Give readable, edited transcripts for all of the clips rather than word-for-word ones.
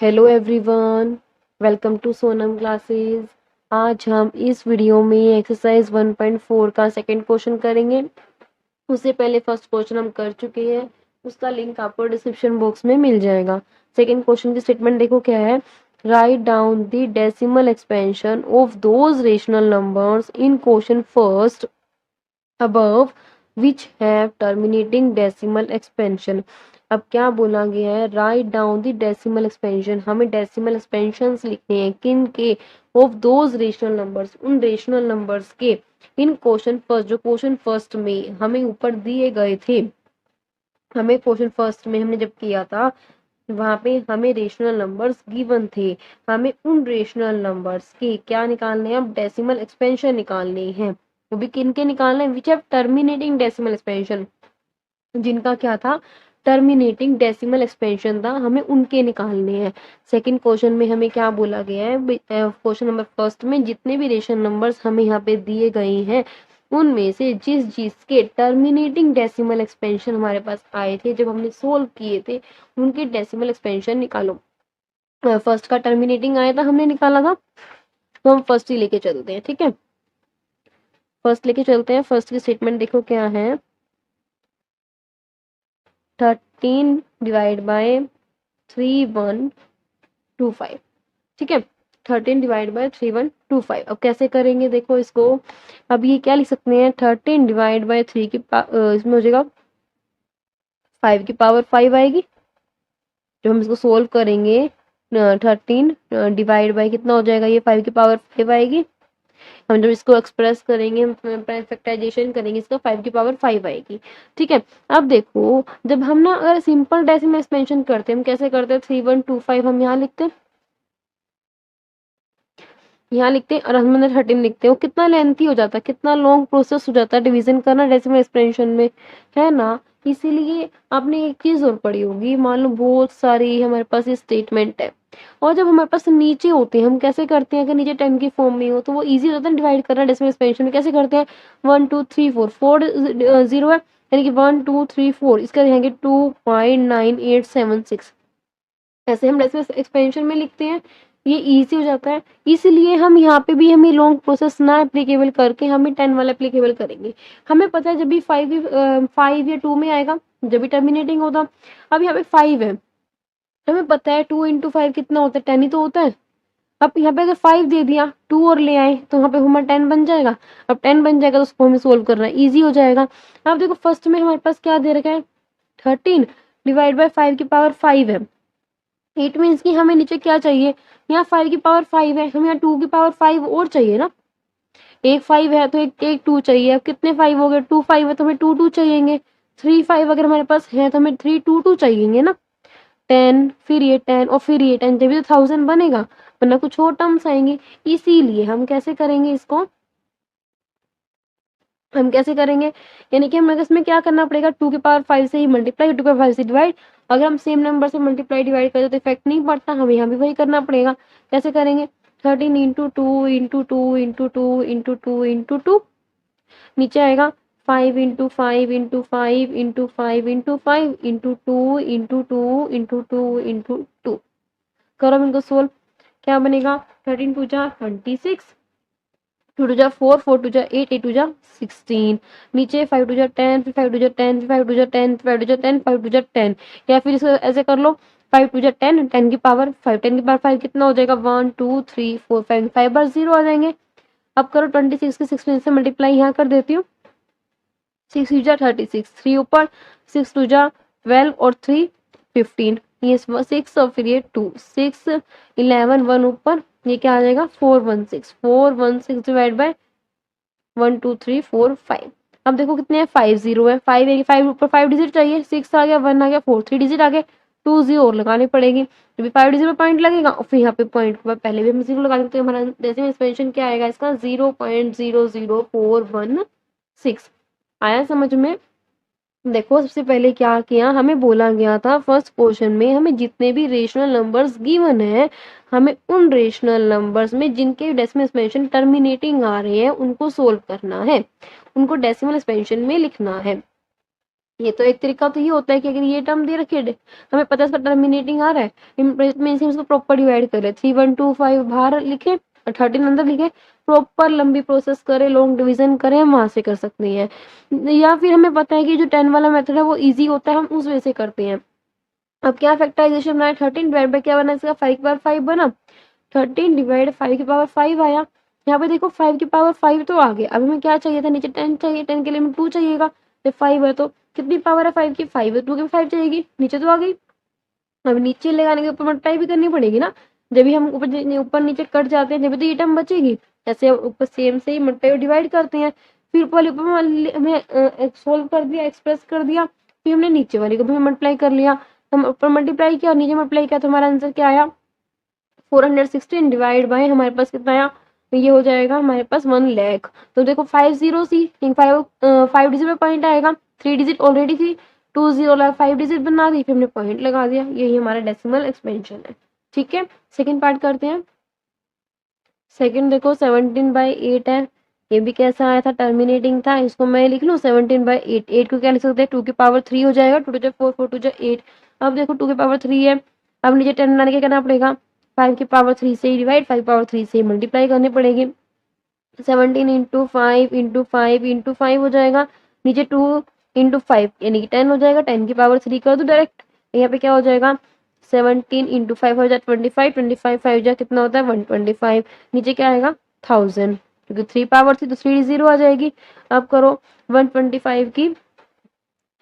Hello everyone, welcome to Sonam classes. आज हम इस वीडियो में एक्सरसाइज 1.4 का सेकंड क्वेश्चन करेंगे। उससे पहले फर्स्ट क्वेश्चन हम कर चुके हैं, उसका लिंक आपको डिस्क्रिप्शन बॉक्स में मिल जाएगा। सेकंड क्वेश्चन की स्टेटमेंट देखो क्या है। Write down the decimal expansion of those rational numbers in question first above which have terminating decimal expansion। अब क्या बोला गया है, write down the decimal expansion, हमें डेसिमल एक्सपेंशंस लिखने हैं किन के, ऑफ दोज रेशनल नंबर्स, उन रेशनल नंबर्स के, इन क्वेश्चन फर्स्ट, जो क्वेश्चन फर्स्ट में हमें ऊपर दिए गए थे। हमें क्वेश्चन फर्स्ट में हमने जब किया था वहां पे हमें रेशनल नंबर्स गिवन थे, हमें उन रेशनल नंबर्स के क्या निकालने हैं, अब डेसिमल एक्सपेंशन निकालने हैं। वो भी किन के निकालने हैं, which have terminating decimal expansion, जिनका क्या था, टर्मिनेटिंग डेसिमल एक्सपेंशन था, हमें उनके निकालने हैं। सेकंड क्वेश्चन में हमें क्या बोला गया है, क्वेश्चन नंबर फर्स्ट में जितने भी रेशनल नंबर्स हमें यहाँ पे दिए गए हैं उनमें से जिसके टर्मिनेटिंग डेसिमल एक्सपेंशन हमारे पास आए थे जब हमने सोल्व किए थे, उनके डेसिमल एक्सपेंशन निकालो। फर्स्ट का टर्मिनेटिंग आया था, हमने निकाला था, तो हम फर्स्ट ही लेके चलते हैं। ठीक है, फर्स्ट लेके चलते हैं। फर्स्ट की स्टेटमेंट देखो क्या है, 13 डिवाइड बाय 3125। ठीक है, 13 डिवाइड बाय 3125। अब कैसे करेंगे देखो इसको। अब ये क्या लिख सकते हैं, 13 डिवाइड बाय 3 की इसमें हो जाएगा 5 की पावर 5 आएगी। जब हम इसको सोल्व करेंगे 13 डिवाइड बाय कितना हो जाएगा, ये 5 की पावर 5 आएगी। हम जब इसको एक्सप्रेस करेंगे, फैक्टराइजेशन करेंगे, इसका 5 की पावर 5 आएगी। ठीक है, अब देखो जब हम ना अगर सिंपल डेसिमल एक्सपेंशन करते हैं, हम कैसे करते हैं, 3125 हम यहाँ लिखते हैं, यहाँ लिखते हैं और हम अंदर 13 लिखते हैं। वो कितना लेंथी हो जाता है, कितना लॉन्ग प्रोसेस हो जाता है डिवीजन करना डेसिमल एक्सपेंशन में, है ना। इसीलिए आपने एक चीज और पढ़ी होगी, मान लो बहुत सारी हमारे पास ये स्टेटमेंट है और जब हमारे पास नीचे होते हैं हम कैसे करते हैं, अगर नीचे 10 की फॉर्म में हो तो वो इजी हो जाता है डिवाइड करना डेसिमल एक्सपेंशन में। कैसे करते हैं, 1 2 3 4 4 0 है, यानी कि 1 2 3 4, इसका रहेंगे 2.9876। ऐसे हम डेसिमल एक्सपेंशन में लिखते हैं, ये इजी हो जाता है। इसलिए हम यहाँ पे भी हमें लॉन्ग प्रोसेस ना एप्लीकेबल करके हमें 10 वाला एप्लीकेबल करेंगे। हमें पता है जब भी 5 या 2 में आएगा, जब भी टर्मिनेटिंग होता। अब यहाँ पे 5 है, हमें पता है 2 इंटू 5 कितना होता है, 10 ही तो होता है। अब यहाँ पे अगर 5 दे दिया, 2 और ले आए तो यहाँ पे हमारा 10 बन जाएगा। अब 10 बन जाएगा तो उसको हमें सोल्व करना ईजी हो जाएगा। अब देखो फर्स्ट में हमारे पास क्या दे रखा है, 13 डिवाइड बाय 5 की पावर 5 है। इट मीन्स कि हमें नीचे क्या चाहिए, यहाँ 5 की पावर 5 है, हमें यहाँ 2 की पावर 5 और चाहिए ना। एक 5 है तो एक 2 चाहिए। अब कितने 5 हो गए, 2 5 है तो हमें 2 2 चाहिए। 3 5 अगर हमारे पास है तो हमें 3 2 2 चाहिए ना। 10, फिर ये 10 और फिर ये 10, तभी तो 1000 बनेगा, वरना कुछ और टर्म्स आएंगे। इसीलिए हम कैसे करेंगे इसको, हम कैसे करेंगे, यानी कि हमें इसमें क्या करना पड़ेगा, 2 की पावर 5 से ही मल्टीप्लाई, 2 की पावर 5 से डिवाइड। अगर हम सेम नंबर से मल्टीप्लाई डिवाइड करें तो इफेक्ट नहीं पड़ता, हमें यहाँ भी वही करना पड़ेगा। कैसे करेंगे, 13 into 2 into 2 into 2 into 2 into 2, नीचे आएगा 5 into 5 into 5 into 5 into 5 into 2 into 2 into 2 into 2। करो हम इनको सोल्व, क्या बनेगा, 13 टू जा 26, 2 टू जा 4, 4 टू जा 8, 8 टू जा 16, नीचे 5 टू जा 10, फिर 5 टू जा 10, फिर 5 टू जा 10, 5 टू जा 10, 5 टू जा 10, या फिर इसको ऐसे कर लो, 5 टू जा 10, 10 की पावर 5, 10 की पावर 5 कितना हो जाएगा, 1 2 3 4 5, 5 बार 0 आ जाएंगे। अब करो 26 के 16 से मल्टीप्लाई यहाँ कर देती हूँ, 6 टू जा 36, 3 ऊपर, 6 टू जा 12 और 3 15, ये 6 और फिर ये 2, 6 11 1 ऊपर, ये क्या आ जाएगा 416, 416 डिवाइड बाय 1 2 3 4 5। अब देखो कितने हैं, 5 0 है, 5 है, 5 ऊपर 5 डिजिट चाहिए, 6 आ गया, 1 आ गया, 4 3 डिजिट आ गए, 2 0 और लगानी पड़ेगी। जब भी 5 डिजिट में पॉइंट लगेगा और फिर यहाँ पे पॉइंट पहले भी हम 0 लगा देते हैं, हमारा डेसिमल एक्सपेंशन क्या आएगा इसका, 0.00416 आया समझ में। देखो सबसे पहले क्या किया, हमें बोला गया था फर्स्ट क्वेश्चन में हमें जितने भी रेशनल नंबर्स गिवन है, हमें उन रेशनल नंबर्स में जिनके डेसिमल एक्सपेंशन टर्मिनेटिंग आ रहे हैं उनको सोल्व करना है, उनको डेसिमल एक्सपेंशन में लिखना है। ये तो एक तरीका तो ये होता है कि अगर ये टर्म दे रखी है, हमें पता है इसका टर्मिनेटिंग आ रहा है, मीन्स हम इसको प्रॉपर डिवाइड करें, 3 1 2 5 बाहर लिखे और 13 अंदर लिखे, प्रॉपर लंबी प्रोसेस करें, लॉन्ग डिवीजन करें, हम वहां से कर सकते हैं। या फिर हमें पता है कि जो 10 वाला मेथड है वो ईजी होता है, हम उस वे से करते हैं। अब क्या फैक्टराइजेशन बनाया, 13 डिवाइड बाय क्या बना इसका, 5 की पावर 5 बना, 13 डिवाइड 5 की पावर 5 आया। यहाँ पे देखो 5 की पावर 5 तो आ गया, अब हमें क्या चाहिए था, नीचे 10 चाहिए, 10 के लिए हमें 2 चाहिएगा, तो 5 है तो कितनी पावर है 5 की, 5 है, 2 की 5 चाहिएगी, नीचे तो आ गई। अब नीचे लगाने के ऊपर मल्टीप्लाई भी करनी पड़ेगी ना, जब भी हम ऊपर नीचे कट जाते हैं जब तो ये टर्म बचेगी, ऐसे ऊपर सेम से ही मल्टीप्लाई डिवाइड करते हैं। फिर ऊपर वाले ऊपर हमें सोल्व कर दिया, एक्सप्रेस कर दिया, फिर हमने नीचे वाले को भी मल्टीप्लाई कर लिया, हम ऊपर मल्टीप्लाई किया और नीचे मल्टीप्लाई किया, तो हमारा आंसर क्या आया, 416 डिवाइड बाय हमारे पास कितना आया, तो ये हो जाएगा हमारे पास 1 लाख। तो देखो 5 जीरो सी, 5 डिजिट में पॉइंट आएगा, 3 डिजिट ऑलरेडी थी, 2 जीरो लगा 5 डिजिट बना दी, फिर हमने पॉइंट लगा दिया, यही हमारा डेसिमल एक्सपेंशन है। ठीक है, सेकंड पार्ट करते हैं। सेकंड देखो 17/8 है, ये भी कैसा आया था, टर्मिनेटिंग था, इसको मैं लिख लूँ 17/8, 8 को क्या लिख सकते हैं, 2 की पावर 3 हो जाएगा, 2 2 4 4 2 8। अब देखो 2 की पावर 3 है, अब नीचे 10 बनाने के करना पड़ेगा, 5 की पावर 3 से ही डिवाइड, 5 पावर 3 से ही मल्टीप्लाई करनी पड़ेगी, 17 इंटू 5 इंटू 5 इंटू 5 हो जाएगा, नीचे 2 इंटू 5 यानी कि 10 हो जाएगा, 10 की पावर 3 कर दो डायरेक्ट, यहाँ पे क्या हो जाएगा, 17 इंटू 5 हो जाए 25, 25 5 जा कितना होता है 125, नीचे क्या आएगा 1000, क्योंकि 3 पावर थी तो 3 जीरो आ जाएगी। अब करो 125 की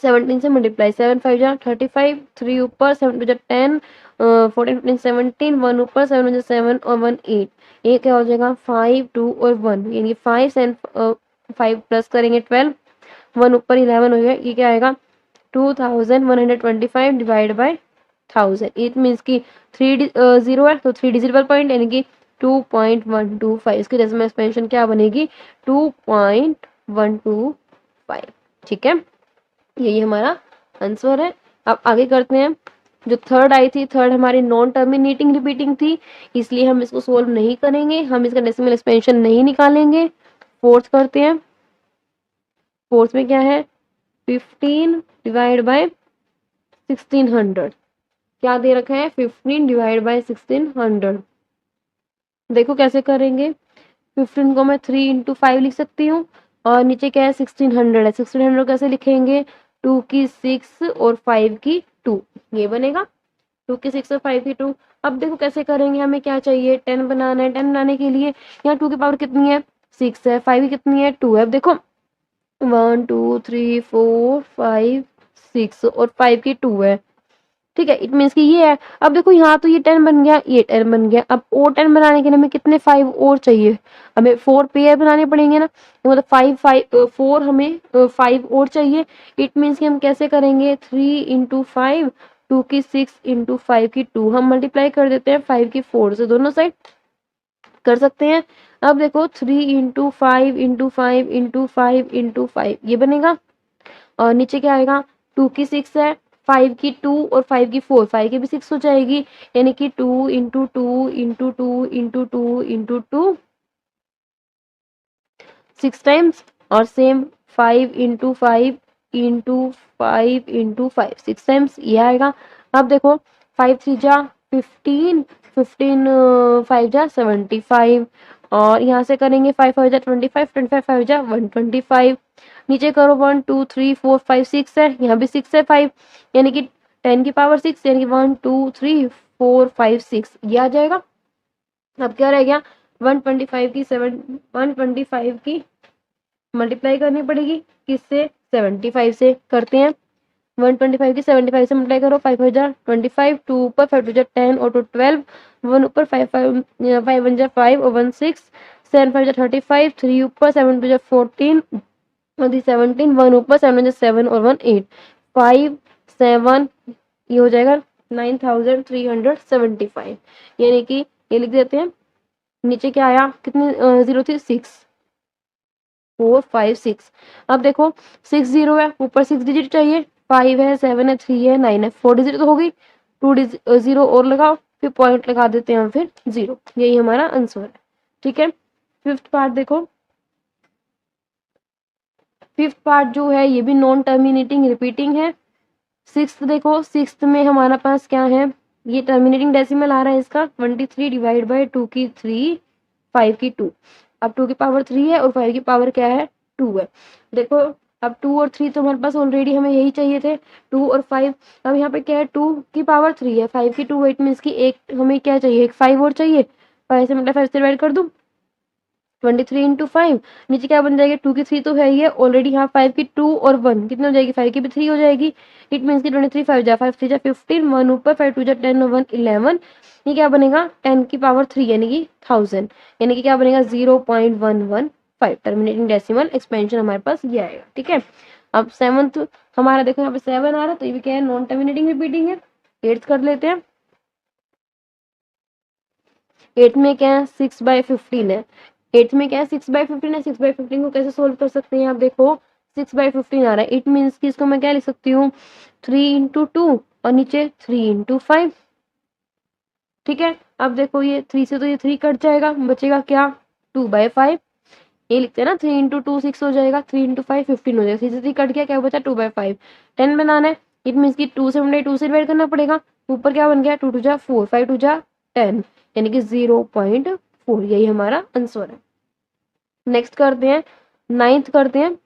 17 से मल्टीप्लाई, 7 5 जा 35, 3 ऊपर 7 2 जा 10, 14 15 17, 1 ऊपर 7 1 जा 7 और 1 8, ये क्या हो जाएगा 5 2 और 1 यानी 5 एंड 5 प्लस करेंगे 12, 1 ऊपर 11 हो गया, ये क्या आएगा 2125 डिवाइड बाय 1000, इट मीन्स की 3 जीरो है तो 3 डिजिट पर पॉइंट यानी कि 2.125, इसकी डेसिमल एक्सपेंशन क्या बनेगी 2.125। ठीक है, यही हमारा आंसर है। अब आगे करते हैं, जो थर्ड आई थी, थर्ड हमारी नॉन टर्मिनेटिंग रिपीटिंग थी, इसलिए हम इसको सोल्व नहीं करेंगे, हम इसका डेसिमल एक्सपेंशन नहीं निकालेंगे। फोर्थ करते हैं, फोर्थ में क्या है 15 डिवाइड बाय 1600, क्या दे रखा है 15 डिवाइड बाय 1600, देखो कैसे करेंगे, 15 को मैं 3 इंटू 5 लिख सकती हूँ, और नीचे क्या है 1600 है, 1600 कैसे लिखेंगे, 2 की 6 और 5 की 2, ये बनेगा 2 की 6 और 5 की 2। अब देखो कैसे करेंगे, हमें क्या चाहिए 10 बनाना है, 10 बनाने के लिए यहाँ 2 की पावर कितनी है 6 है, 5 की कितनी है 2 है, अब देखो 1 2 3 4 5 6 और 5 की 2 है, ठीक है, इट मीन्स कि ये है। अब देखो यहाँ तो ये 10 बन गया, ये 10 बन गया, अब और 10 बनाने के लिए हमें कितने 5 और चाहिए, हमें 4 पेयर बनाने पड़ेंगे ना, तो मतलब 5 5 4 हमें 5 और चाहिए, इट मीन्स कि हम कैसे करेंगे 3 इंटू 5, 2 की 6 इंटू 5 की 2, हम मल्टीप्लाई कर देते हैं 5 की 4 से, दोनों साइड कर सकते हैं। अब देखो 3 इंटू 5 इंटू 5 इंटू 5 इंटू 5 ये बनेगा, और नीचे क्या आएगा 2 की 6 है, 5 की 2 और 5 की 4, 5 की भी 6 हो जाएगी, यानी कि 2 into 2 into 2 into 2 into 2 6 times, और same 5 into 5 into 5 into 5 6 times, ये आएगा। अब देखो 5 3 जा 15, 15 5 जा 75, और यहाँ से करेंगे 5 5 जा 25, 25 5 जा 125, नीचे करो 1 2 3 4 5 6 है, यहाँ भी 6 है 5, यानी कि 10 की पावर 6 यानी कि 1 2 3 4 5 6, ये आ जाएगा। अब क्या रह गया 125 की मल्टीप्लाई करनी पड़ेगी किससे 75 से, करते हैं 125 की 75 से मल्टीप्लाई करो, 5 हजार 25, 2 ऊपर 5 हजार 10 और 2 12, 1 ऊपर 5 5 5 1 जा 5 और 1 6, 7 5 जा 35, 3 ऊपर 7 2 जा 14 और 17, 1 ऊपर 7 जा 7 और 1 8, 5 7, ये हो जाएगा 9375, यानी कि ये लिख देते हैं, नीचे क्या आया कितनी जीरो थी 6 4 5 6, अब देखो 6 जीरो है, ऊपर 6 डिजिट चाहिए, 5 है 7 है 3 है 9 है, 4 डिजिट तो हो गई, 2 डिजिट जीरो और लगाओ, फिर पॉइंट लगा देते हैं फिर जीरो, यही हमारा आंसर है। ठीक है, फिफ्थ पार्ट देखो, फिफ्थ पार्ट जो है ये भी नॉन टर्मिनेटिंग रिपीटिंग है। सिक्स्थ देखो, सिक्स्थ में हमारा पास क्या है, ये टर्मिनेटिंग डेसिमल आ रहा है इसका 23 डिवाइड बाई 2 की 3 5 की 2। अब 2 की पावर 3 है और 5 की पावर क्या है 2 है। देखो अब 2 और 3 तो हमारे पास ऑलरेडी हमें यही चाहिए थे 2 और 5। अब यहाँ पे क्या है 2 की पावर 3 है 5 की 2 इट मीन्स की एक हमें क्या चाहिए, एक 5 और चाहिए। 5 से मतलब 5 से डिवाइड कर दूं 23 इंटू 5, नीचे क्या बन जाएगा 2 की 3 तो है ही है ऑलरेडी, यहाँ 5 की 2 और 1 कितनी हो जाएगी 5 की भी 3 हो जाएगी। इट मीन्स की 23 5 जा 5 3 जा 15, 1 ऊपर 5 2 जा 10 और 1 11। ये क्या बनेगा 10 की पावर 3 यानी कि 1000, यानी कि क्या बनेगा 0.115। टर्मिनेटिंग डेसिमल एक्सपेंशन हमारे पास ये आएगा। ठीक है, अब सेवंथ हमारा देखो यहाँ पे 7 आ रहा है तो ये भी क्या है नॉन टर्मिनेटिंग रिपीटिंग है। 8th कर लेते हैं। 8 में क्या है 6/15 है। 8 में क्या है 6/15 है। 6/15 को कैसे सोल्व कर सकते हैं आप देखो 6/15 आ रहा है, इट मीन्स कि इसको मैं क्या लिख सकती हूँ 3 इंटू 2 और नीचे 3 इंटू 5। ठीक है, अब देखो ये 3 से तो ये 3 कट जाएगा, बचेगा क्या 2/5। ये लिखते हैं ना 3 इंटू 2 6 हो जाएगा, 3 इंटू 5 15 हो जाएगा, 3 से 3 कट गया, क्या बचा 2/5। 10 बनाना है, इट मीन्स की 2 से बने 2 से डिवाइड करना पड़ेगा। ऊपर क्या बन गया 2 2 जा 4 5 2 जा 10 यानी कि 0.4, यही हमारा आंसर है। नेक्स्ट करते हैं, नाइन्थ करते हैं।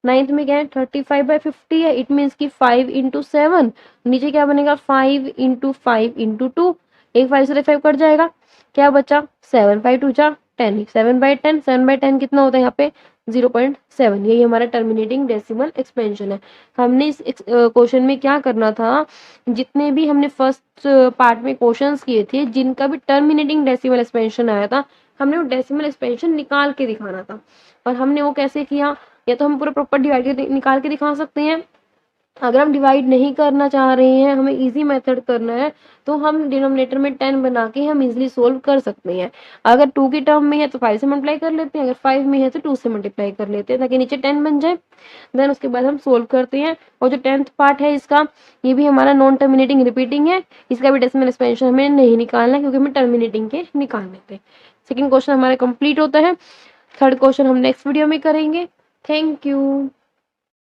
नाइन्थ में क्या है 35/50 है, इट मीन्स की 5 इंटू 7, नीचे क्या बनेगा 5 इंटू 5 इंटू 2, एक 5 से 5 कट जाएगा, क्या बचा 7 5 2 जा 10, 7/10, 7/10 कितना होता है यहाँ पे 0.7। यही हमारा टर्मिनेटिंग डेसिमल एक्सपेंशन है। हमने इस क्वेश्चन में क्या करना था, जितने भी हमने फर्स्ट पार्ट में क्वेश्चंस किए थे जिनका भी टर्मिनेटिंग डेसिमल एक्सपेंशन आया था, हमने वो डेसिमल एक्सपेंशन निकाल के दिखाना था। और हमने वो कैसे किया, या तो हम पूरा प्रॉपर डिवाइड के निकाल के दिखा सकते हैं। अगर हम डिवाइड नहीं करना चाह रहे हैं, हमें इजी मेथड करना है, तो हम डिनोमिनेटर में 10 बना के हम इजीली सोल्व कर सकते हैं। अगर 2 की टर्म में है तो 5 से मल्टीप्लाई कर लेते हैं, अगर 5 में है तो 2 से मल्टीप्लाई कर लेते हैं ताकि नीचे 10 बन जाए। देन उसके बाद हम सोल्व करते हैं। और जो 10th पार्ट है इसका, ये भी हमारा नॉन टर्मिनेटिंग रिपीटिंग है, इसका भी डेसिमल एक्सपेंशन हमें नहीं निकालना क्योंकि हमें टर्मिनेटिंग के निकालने थे। सेकेंड क्वेश्चन हमारा कंप्लीट होता है। थर्ड क्वेश्चन हम नेक्स्ट वीडियो में करेंगे। Thank you.